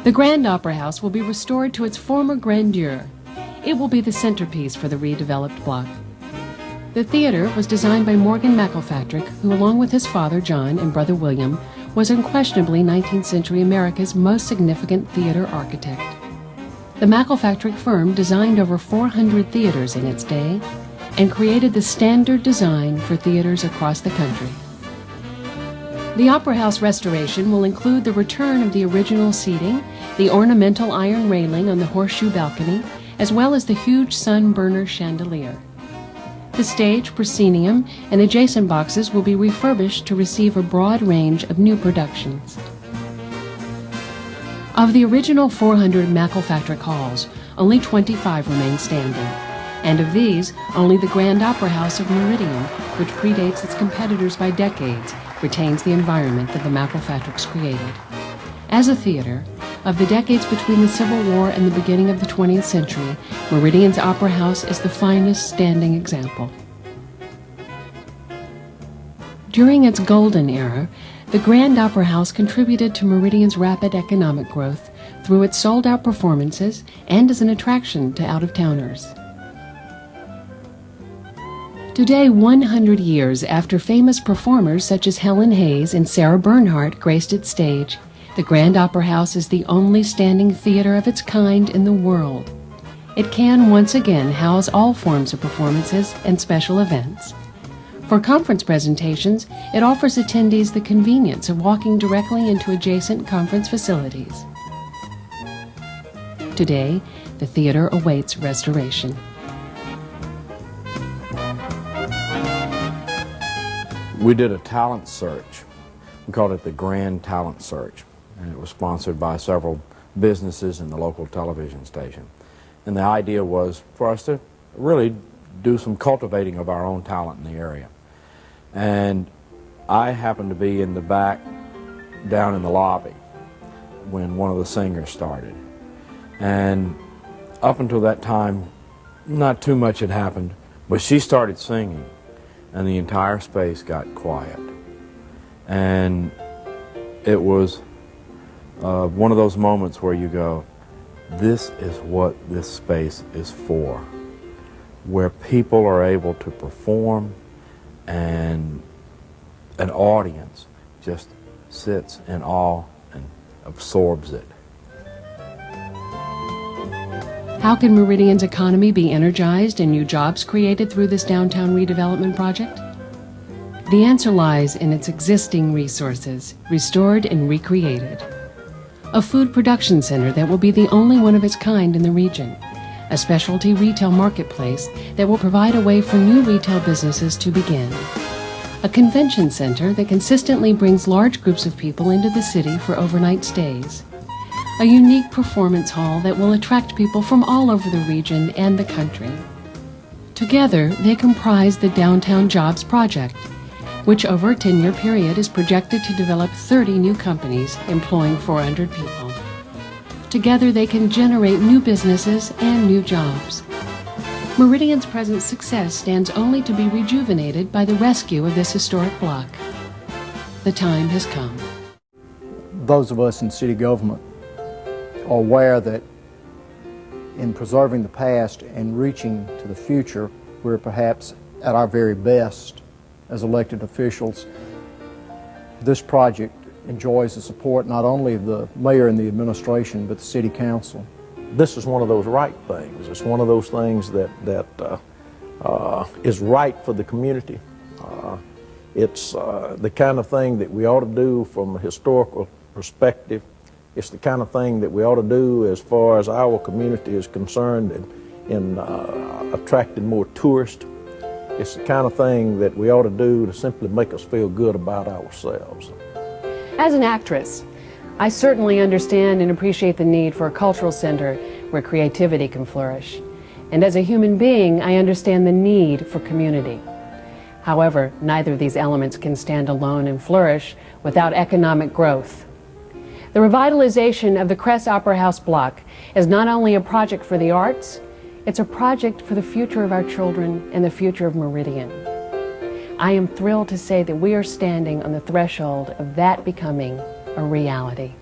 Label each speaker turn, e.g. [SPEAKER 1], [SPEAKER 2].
[SPEAKER 1] The Grand Opera House will be restored to its former grandeur. It will be the centerpiece for the redeveloped block. The theater was designed by Morgan McElfatrick, who, along with his father John and brother William, was unquestionably 19th century America's most significant theater architect. The McElfatrick firm designed over 400 theaters in its day and created the standard design for theaters across the country. The Opera House restoration will include the return of the original seating, the ornamental iron railing on the horseshoe balcony, as well as the huge sun burner chandelier. The stage, proscenium, and adjacent boxes will be refurbished to receive a broad range of new productions. Of the original 400 McElfatrick halls, only 25 remain standing. And of these, only the Grand Opera House of Meridian, which predates its competitors by decades, retains the environment that the McElfatricks created. As a theater, of the decades between the Civil War and the beginning of the 20th century, Meridian's Opera House is the finest standing example. During its golden era, the Grand Opera House contributed to Meridian's rapid economic growth through its sold-out performances and as an attraction to out-of-towners. Today, 100 years after famous performers such as Helen Hayes and Sarah Bernhardt graced its stage, the Grand Opera House is the only standing theater of its kind in the world. It can once again house all forms of performances and special events. For conference presentations, it offers attendees the convenience of walking directly into adjacent conference facilities. Today, the theater awaits restoration.
[SPEAKER 2] We did a talent search. We called it the Grand Talent Search, and it was sponsored by several businesses and the local television station. And the idea was for us to really do some cultivating of our own talent in the area. And I happened to be in the back down in the lobby when one of the singers started. And up until that time, not too much had happened, but she started singing, and the entire space got quiet. And it was one of those moments where you go, this is what this space is for, where people are able to perform and an audience just sits in awe and absorbs it.
[SPEAKER 1] How can Meridian's economy be energized and new jobs created through this downtown redevelopment project? The answer lies in its existing resources, restored and recreated. A food production center that will be the only one of its kind in the region. A specialty retail marketplace that will provide a way for new retail businesses to begin. A convention center that consistently brings large groups of people into the city for overnight stays. A unique performance hall that will attract people from all over the region and the country. Together, they comprise the Downtown Jobs Project, which over a 10-year period is projected to develop 30 new companies employing 400 people. Together, they can generate new businesses and new jobs. Meridian's present success stands only to be rejuvenated by the rescue of this historic block. The time has come.
[SPEAKER 3] Those of us in city government are aware that in preserving the past and reaching to the future, we're perhaps at our very best as elected officials. This project enjoys the support not only of the mayor and the administration, but the city council.
[SPEAKER 4] This is one of those right things. It's one of those things that is right for the community. It's the kind of thing that we ought to do from a historical perspective. It's the kind of thing that we ought to do as far as our community is concerned in attracting more tourists. It's the kind of thing that we ought to do to simply make us feel good about ourselves.
[SPEAKER 1] As an actress, I certainly understand and appreciate the need for a cultural center where creativity can flourish. And as a human being, I understand the need for community. However, neither of these elements can stand alone and flourish without economic growth. The revitalization of the Crest Opera House block is not only a project for the arts, it's a project for the future of our children and the future of Meridian. I am thrilled to say that we are standing on the threshold of that becoming a reality.